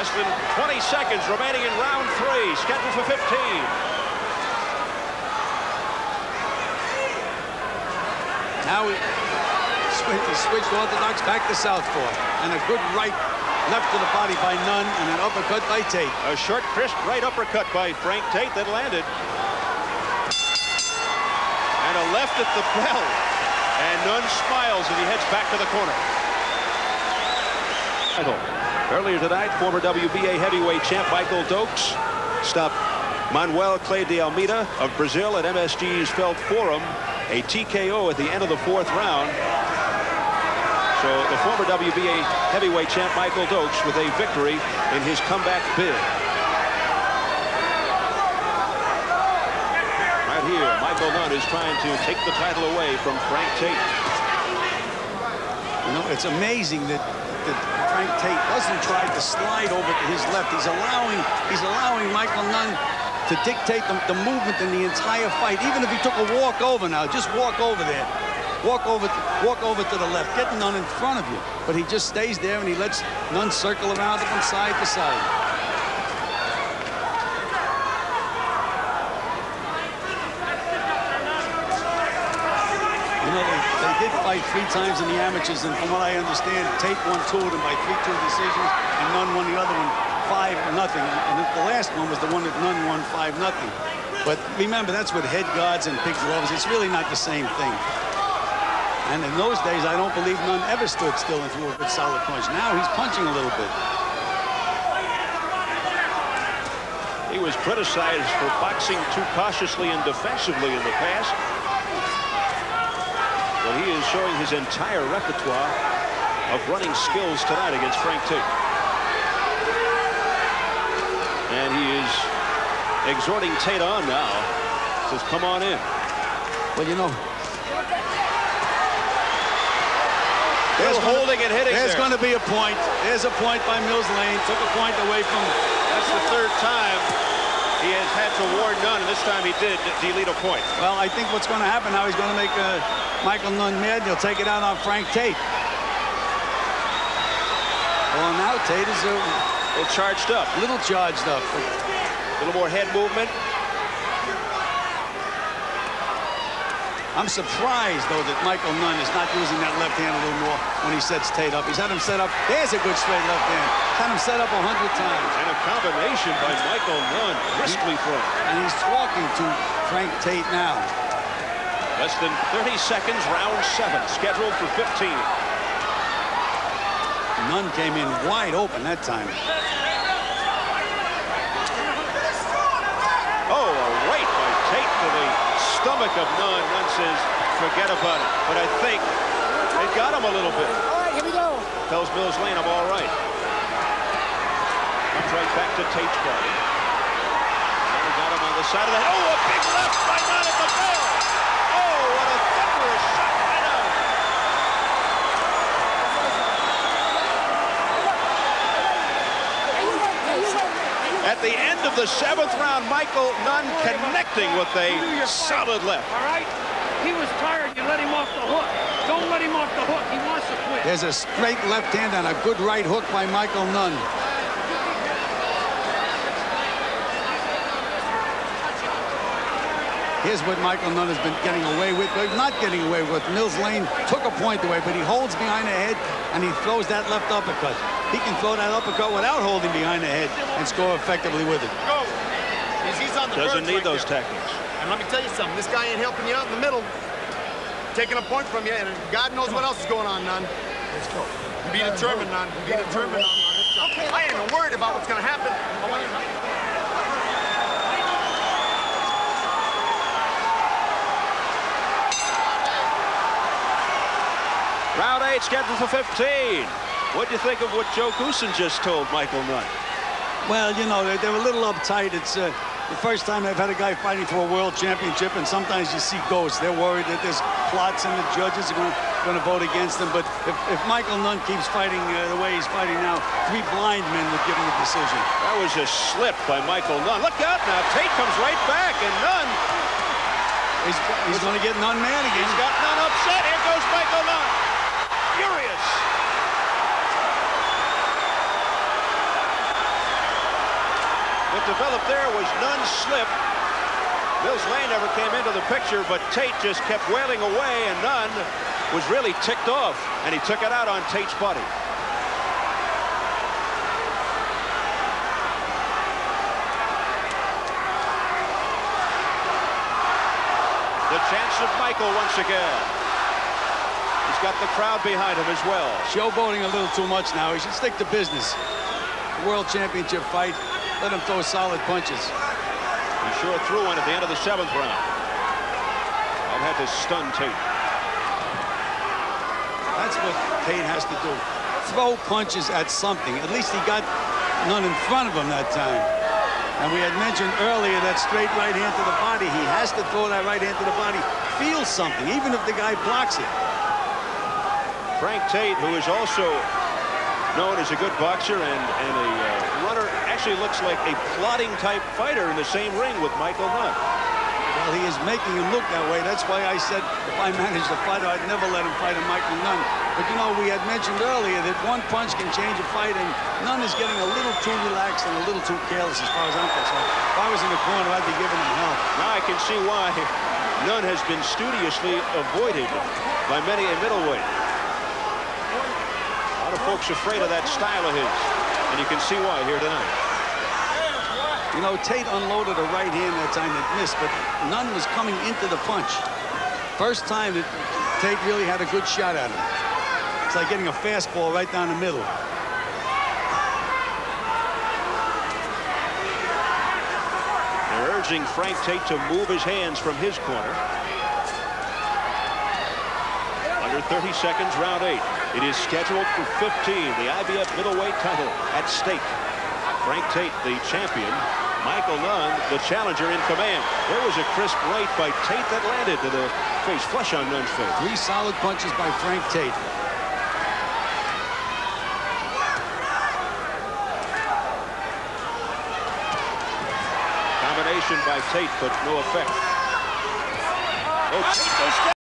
Less than 20 seconds remaining in round 3, scheduled for 15. Now he switched orthodox back to southpaw. And a good right left to the body by Nunn and an uppercut by Tate. A short, crisp right uppercut by Frank Tate that landed. And a left at the bell. And Nunn smiles as he heads back to the corner. Earlier tonight, former WBA heavyweight champ Michael Dokes stopped Manuel Clay de Almeida of Brazil at MSG's Felt Forum. A TKO at the end of the 4th round. So the former WBA heavyweight champ Michael Dokes with a victory in his comeback bid. Right here, Michael Nunn is trying to take the title away from Frank Tate. You know, it's amazing that Frank Tate doesn't try to slide over to his left. He's allowing Michael Nunn to dictate the movement in the entire fight. Even if he took a walk over now, just walk over there. Walk over to the left. Get Nunn in front of you. But he just stays there and he lets Nunn circle around from side to side. You know, they did fight 3 times in the amateurs, and from what I understand, Tate won 2 of them by 3-2 decisions, and Nunn won the other one 5-0. And the last one was the one that Nunn won 5-0. But remember, that's with head guards and big gloves. It's really not the same thing. And in those days, I don't believe Nunn ever stood still and threw a good solid punch. Now he's punching a little bit. He was criticized for boxing too cautiously and defensively in the past. But he is showing his entire repertoire of running skills tonight against Frank Tate. And he is exhorting Tate on now. Says, come on in. Well, you know, there's holding and hitting. There's going to be a point. There's a point by Mills Lane. Took a point away from. That's the 3rd time he has had to warn Nunn, and this time he did delete a point. Well, I think what's going to happen now, he's going to make Michael Nunn mad. He'll take it out on Frank Tate. Well, now Tate is a little charged up. A little charged up. A little more head movement. I'm surprised, though, that Michael Nunn is not using that left hand a little more when he sets Tate up. He's had him set up. There's a good straight left hand. Had him set up 100 times. And a combination by Michael Nunn, crisply thrown. And he's talking to Frank Tate now. Less than 30 seconds, round 7, scheduled for 15. Nunn came in wide open that time. Oh, a right by Tate to the stomach of Nunn. Nunn says, forget about it. But I think it got him a little bit. All right, here we go. Tells Mills Lane, I'm all right. Comes right back to Tate's body. And he got him on the side of the head. Oh, a big left by Nunn at the bell. Oh, what a thunderous shot by Nunn. At the end of the 7th round, Michael Nunn connecting with a solid left. All right? He was tired. You let him off the hook. Don't let him off the hook. He wants to quit. There's a straight left hand and a good right hook by Michael Nunn. Here's what Michael Nunn has been getting away with, but not getting away with. Mills Lane took a point away, but he holds behind the head and he throws that left uppercut. He can throw that uppercut without holding behind the head and score effectively with it. Go. He's on the Doesn't need right those there. tactics. And let me tell you something. This guy ain't helping you out in the middle. Taking a point from you, and God knows what else is going on, Nunn. Let's go. Be determined, Nunn. Be determined on this job. Okay. I ain't even worried about what's going to happen. I want you to... Round 8 scheduled for 15. What do you think of what Joe Goosen just told Michael Nunn? Well, you know, they were a little uptight. It's the first time they've had a guy fighting for a world championship, and sometimes you see ghosts. They're worried that there's plots and the judges are going to vote against him. But if Michael Nunn keeps fighting the way he's fighting now, 3 blind men would give him the decision. That was a slip by Michael Nunn. Look out now. Tate comes right back, and Nunn... He's going to get Nunn mad again. He's got Nunn upset. Here goes Michael Nunn. Furious. What developed there was Nunn's slip. Mills Lane never came into the picture, but Tate just kept wailing away, and Nunn was really ticked off, and he took it out on Tate's body. The chance of Michael once again. He's got the crowd behind him as well. Showboating a little too much now. He should stick to business. World Championship fight. Let him throw solid punches. He sure threw one at the end of the 7th round. That had to stun Tate. That's what Tate has to do. Throw punches at something. At least he got Nunn in front of him that time. And we had mentioned earlier that straight right hand to the body. He has to throw that right hand to the body. Feel something, even if the guy blocks it. Frank Tate, who is also known as a good boxer and a runner, actually looks like a plodding type fighter in the same ring with Michael Nunn. Well, he is making him look that way. That's why I said if I managed to fight, I'd never let him fight a Michael Nunn. But, you know, we had mentioned earlier that one punch can change a fight, and Nunn is getting a little too relaxed and a little too careless as far as I'm concerned. If I was in the corner, I'd be giving him hell. Now I can see why Nunn has been studiously avoided by many a middleweight. A lot of folks afraid of that style of his, and you can see why here tonight. You know, Tate unloaded a right hand that time that missed, but Nunn was coming into the punch. First time that Tate really had a good shot at him. It's like getting a fastball right down the middle. They're urging Frank Tate to move his hands from his corner. Under 30 seconds, round 8. It is scheduled for 15. The IBF middleweight title at stake. Frank Tate, the champion. Michael Nunn, the challenger in command. There was a crisp right by Tate that landed to the face, flush on Nunn's face. 3 solid punches by Frank Tate. Combination by Tate, but no effect. Oh, Tate goes down.